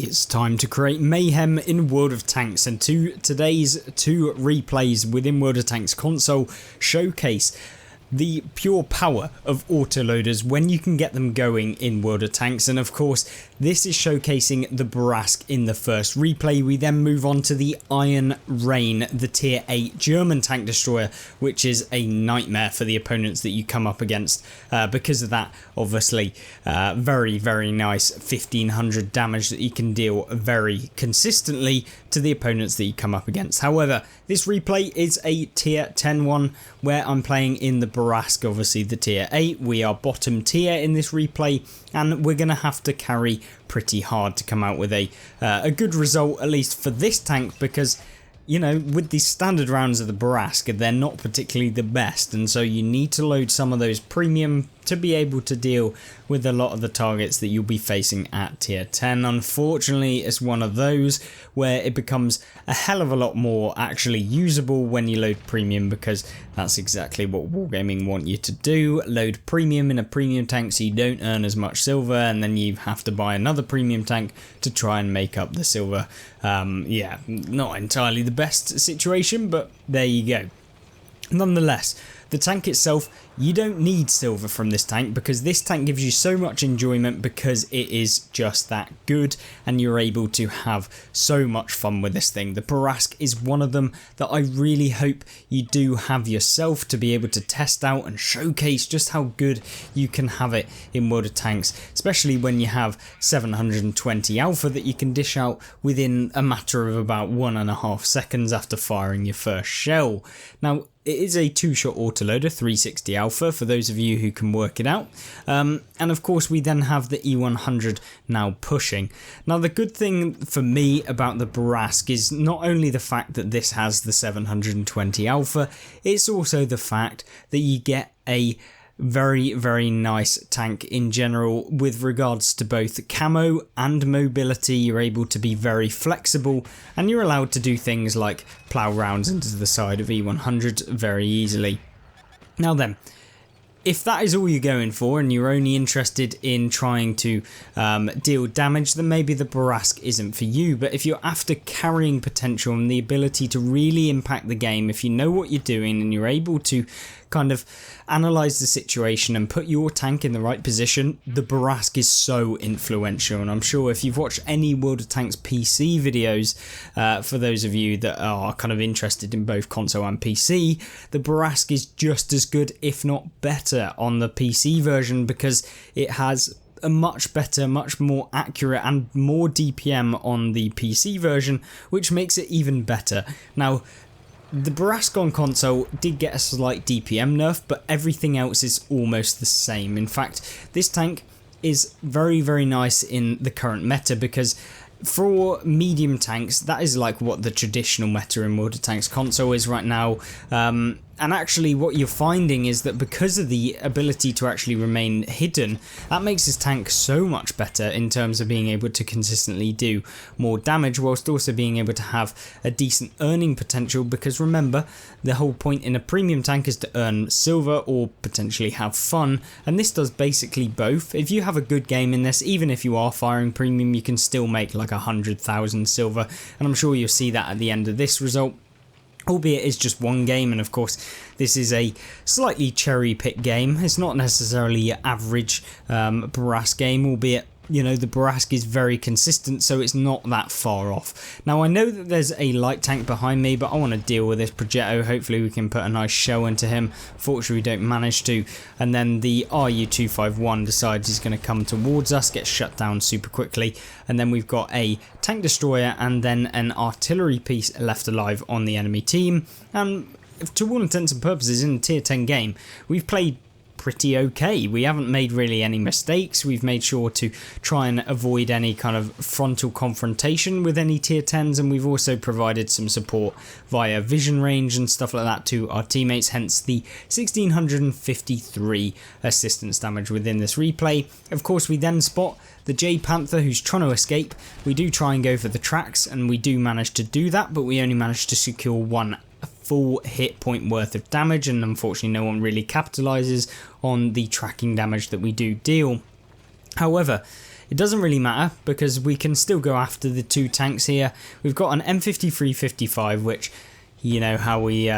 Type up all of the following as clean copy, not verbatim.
It's time to create mayhem in World of Tanks, and today's two replays within World of Tanks console showcase the pure power of autoloaders when you can get them going in World of Tanks. And of course this is showcasing the Bourrasque in the first replay. We then move on to the Iron Rain, the tier 8 German tank destroyer, which is a nightmare for the opponents that you come up against because of that obviously very nice 1500 damage that you can deal very consistently to the opponents that you come up against. However, this replay is a tier 10 one where I'm playing in the Bourrasque, obviously the tier 8. We are bottom tier in this replay, and we're going to have to carry pretty hard to come out with a good result, at least for this tank, because you know, with the standard rounds of the Bourrasque, they're not particularly the best, and so you need to load some of those premium to be able to deal with a lot of the targets that you'll be facing at tier 10. Unfortunately, it's one of those where it becomes a hell of a lot more actually usable when you load premium, because that's exactly what Wargaming want you to do. Load premium in a premium tank so you don't earn as much silver, and then you have to buy another premium tank to try and make up the silver. Yeah, not entirely the best situation, but there you go. Nonetheless, the tank itself, you don't need silver from this tank, because this tank gives you so much enjoyment because it is just that good, and you're able to have so much fun with this thing. The Bourrasque is one of them that I really hope you do have yourself to be able to test out and showcase just how good you can have it in World of Tanks, especially when you have 720 alpha that you can dish out within a matter of about 1.5 seconds after firing your first shell. Now, it is a 2-shot autoloader, 360 alpha, for those of you who can work it out. And of course we then have the E100 now pushing. Now the good thing for me about the Bourrasque is not only the fact that this has the 720 alpha, it's also the fact that you get a very nice tank in general with regards to both camo and mobility. You're able to be very flexible, and you're allowed to do things like plow rounds into the side of E100 very easily. Now then, if that is all you're going for and you're only interested in trying to deal damage, then maybe the Bourrasque isn't for you. But if you're after carrying potential and the ability to really impact the game, if you know what you're doing and you're able to kind of analyze the situation and put your tank in the right position, the Bourrasque is so influential. And I'm sure if you've watched any World of Tanks PC videos, for those of you that are kind of interested in both console and PC, the Bourrasque is just as good, if not better, on the PC version, because it has a much better, much more accurate and more DPM on the PC version, which makes it even better. Now, the Bourrasque on console did get a slight DPM nerf, but everything else is almost the same. In fact, this tank is very nice in the current meta, because for medium tanks, that is like what the traditional meta in World of Tanks console is right now. And actually what you're finding is that because of the ability to actually remain hidden, that makes this tank so much better in terms of being able to consistently do more damage, whilst also being able to have a decent earning potential, because remember, the whole point in a premium tank is to earn silver or potentially have fun, and this does basically both. If you have a good game in this, even if you are firing premium, you can still make like 100,000 silver, and I'm sure you'll see that at the end of this result. Albeit it's just one game, and of course this is a slightly cherry-picked game. It's not necessarily an average Bourrasque game, albeit, you know, the Bourrasque is very consistent, so it's not that far off. Now, I know that there's a light tank behind me, but I want to deal with this Progetto. Hopefully we can put a nice shell into him. Fortunately we don't manage to. And then the RU-251 decides he's going to come towards us, gets shut down super quickly. And then we've got a tank destroyer and then an artillery piece left alive on the enemy team. And to all intents and purposes, in a tier 10 game, we've played pretty okay. We haven't made really any mistakes. We've made sure to try and avoid any kind of frontal confrontation with any tier 10s, and we've also provided some support via vision range and stuff like that to our teammates, hence the 1653 assistance damage within this replay. Of course, we then spot the J Panther who's trying to escape. We do try and go for the tracks, and we do manage to do that, but we only managed to secure one full hit point worth of damage, and unfortunately no one really capitalizes on the tracking damage that we do deal. However, it doesn't really matter because we can still go after the 2 tanks here. We've got an M53-55, which, you know how we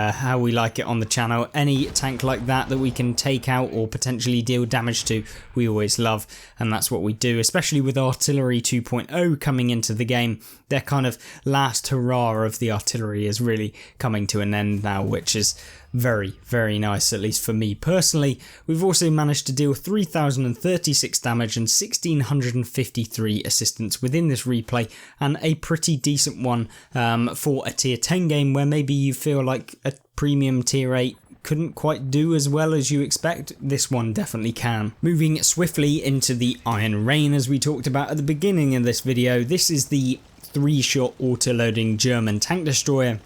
like it on the channel. Any tank like that we can take out or potentially deal damage to, we always love, and that's what we do, especially with Artillery 2.0 coming into the game. Their kind of last hurrah of the artillery is really coming to an end now, which is very, very nice, at least for me personally. We've also managed to deal 3,036 damage and 1,653 assistance within this replay, and a pretty decent one for a tier 10 game where maybe you feel like a premium tier 8 couldn't quite do as well as you expect. This one definitely can. Moving swiftly into the Iron Rain, as we talked about at the beginning of this video, this is the 3-shot auto-loading German tank destroyer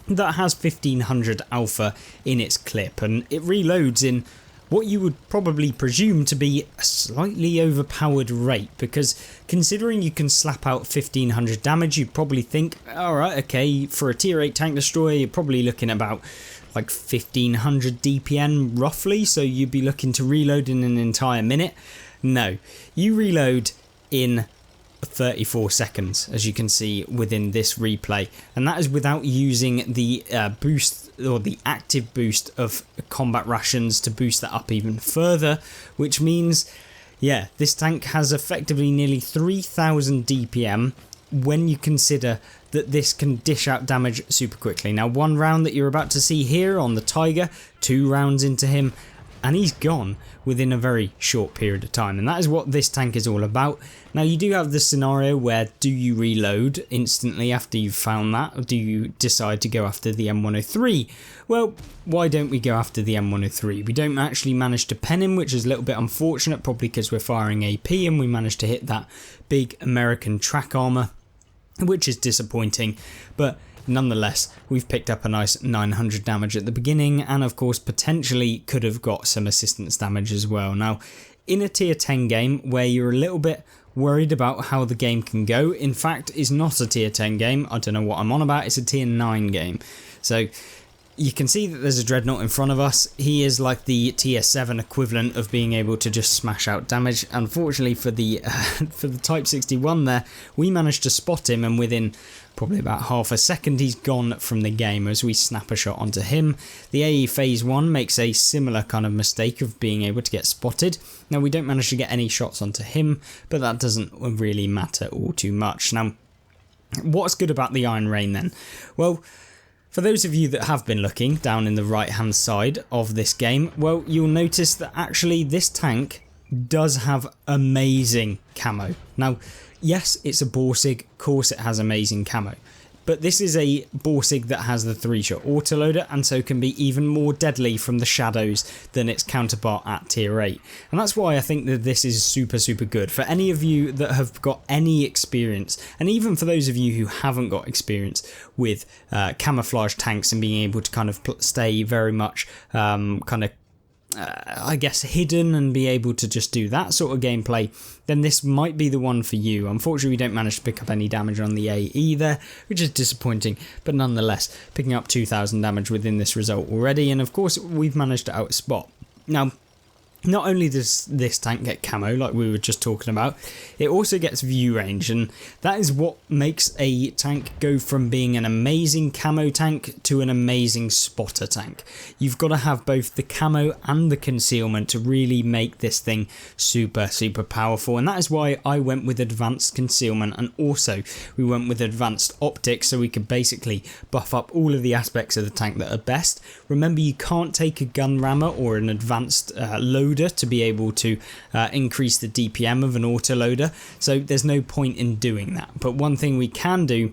that has 1500 alpha in its clip, and it reloads in what you would probably presume to be a slightly overpowered rate, because considering you can slap out 1500 damage, you'd probably think, alright, okay, for a tier 8 tank destroyer you're probably looking about like 1500 DPM roughly, so you'd be looking to reload in an entire minute. No, you reload in 34 seconds, as you can see within this replay, and that is without using the boost or the active boost of combat rations to boost that up even further, which means, yeah, this tank has effectively nearly 3000 DPM when you consider that this can dish out damage super quickly. Now, one round that you're about to see here on the Tiger, 2 rounds into him, and he's gone within a very short period of time, and that is what this tank is all about. Now, you do have the scenario where, do you reload instantly after you've found that, or do you decide to go after the M103? Well, why don't we go after the M103? We don't actually manage to pen him, which is a little bit unfortunate, probably because we're firing AP and we managed to hit that big American track armor, which is disappointing, but nonetheless, we've picked up a nice 900 damage at the beginning, and of course potentially could have got some assistance damage as well. Now, in a tier 10 game where you're a little bit worried about how the game can go, in fact it's not a tier 10 game, I don't know what I'm on about, it's a tier 9 game. So you can see that there's a Dreadnought in front of us. He is like the tier 7 equivalent of being able to just smash out damage. Unfortunately for the Type 61 there, we managed to spot him, and within probably about half a second he's gone from the game as we snap a shot onto him. The AE Phase 1 makes a similar kind of mistake of being able to get spotted. Now, we don't manage to get any shots onto him, but that doesn't really matter all too much. Now, what's good about the Iron Rain then? Well, for those of you that have been looking down in the right hand side of this game, well, you'll notice that actually this tank does have amazing camo. Now, yes, it's a Borsig, of course it has amazing camo, but this is a Borsig that has the 3-shot autoloader, and so can be even more deadly from the shadows than its counterpart at tier 8. And that's why I think that this is super, super good. For any of you that have got any experience, and even for those of you who haven't got experience with camouflage tanks and being able to kind of stay very much I guess hidden and be able to just do that sort of gameplay, then this might be the one for you. Unfortunately, we don't manage to pick up any damage on the AE there, which is disappointing, but nonetheless, picking up 2000 damage within this result already, and of course we've managed to outspot. Now, not only does this tank get camo, like we were just talking about, it also gets view range, and that is what makes a tank go from being an amazing camo tank to an amazing spotter tank. You've got to have both the camo and the concealment to really make this thing super, super powerful, and that is why I went with advanced concealment, and also we went with advanced optics, so we could basically buff up all of the aspects of the tank that are best. Remember, you can't take a gun rammer or an advanced loader to be able to increase the DPM of an autoloader, so there's no point in doing that. But one thing we can do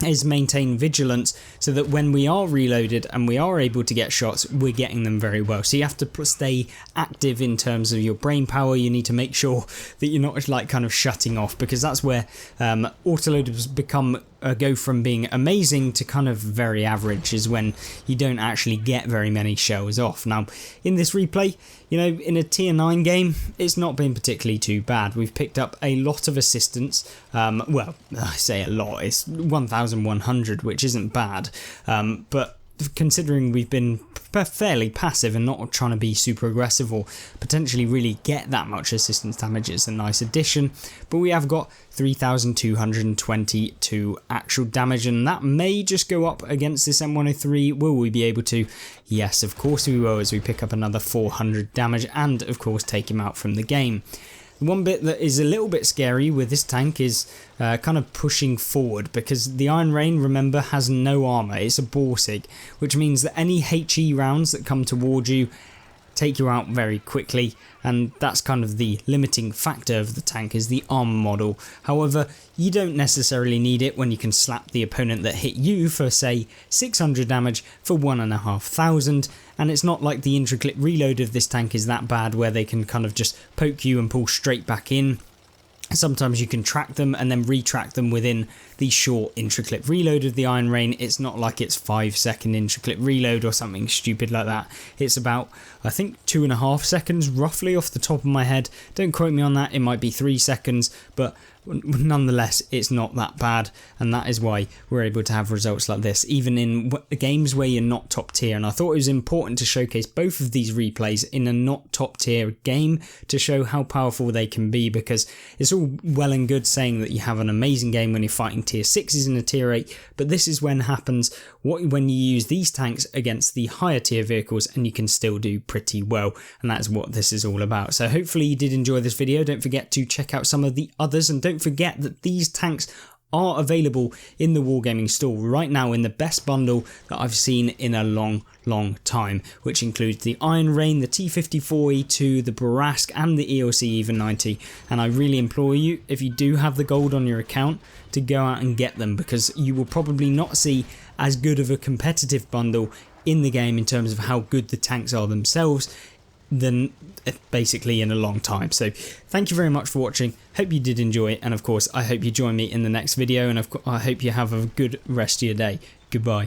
is maintain vigilance so that when we are reloaded and we are able to get shots, we're getting them very well. So you have to stay active in terms of your brain power. You need to make sure that you're not like kind of shutting off, because that's where autoloaders become go from being amazing to kind of very average, is when you don't actually get very many shells off. Now, in this replay, you know, in a tier 9 game, it's not been particularly too bad. We've picked up a lot of assistance. Well, I say a lot, it's 1100, which isn't bad, but considering we've been fairly passive and not trying to be super aggressive or potentially really get that much assistance damage, it's a nice addition. But we have got 3,222 actual damage, and that may just go up against this M103. Will we be able to? Yes, of course we will, as we pick up another 400 damage and of course take him out from the game. One bit that is a little bit scary with this tank is kind of pushing forward, because the Iron Rain, remember, has no armour. It's a Borsig, which means that any HE rounds that come towards you take you out very quickly, and that's kind of the limiting factor of the tank, is the armor model. However, you don't necessarily need it when you can slap the opponent that hit you for, say, 600 damage for 1,500, and it's not like the intricate reload of this tank is that bad where they can kind of just poke you and pull straight back in. Sometimes you can track them and then retrack them within the short intricate reload of the Iron Rain. It's not like it's 5-second intricate reload or something stupid like that. It's about, I think, 2.5 seconds roughly off the top of my head. Don't quote me on that, it might be 3 seconds, but nonetheless it's not that bad, and that is why we're able to have results like this even in games where you're not top tier. And I thought it was important to showcase both of these replays in a not top tier game to show how powerful they can be, because it's all well and good saying that you have an amazing game when you're fighting tier 6s in a tier 8, but this is when happens when you use these tanks against the higher tier vehicles, and you can still do pretty well, and that's what this is all about. So hopefully you did enjoy this video. Don't forget to check out some of the others, and don't forget that these tanks are available in the Wargaming store right now in the best bundle that I've seen in a long time, which includes the Iron Rain, the T54E2, the Borask and the ELC Even 90, and I really implore you, if you do have the gold on your account, to go out and get them, because you will probably not see as good of a competitive bundle in the game in terms of how good the tanks are themselves than basically in a long time. So thank you very much for watching, hope you did enjoy it, and of course I hope you join me in the next video, and I hope you have a good rest of your day. Goodbye.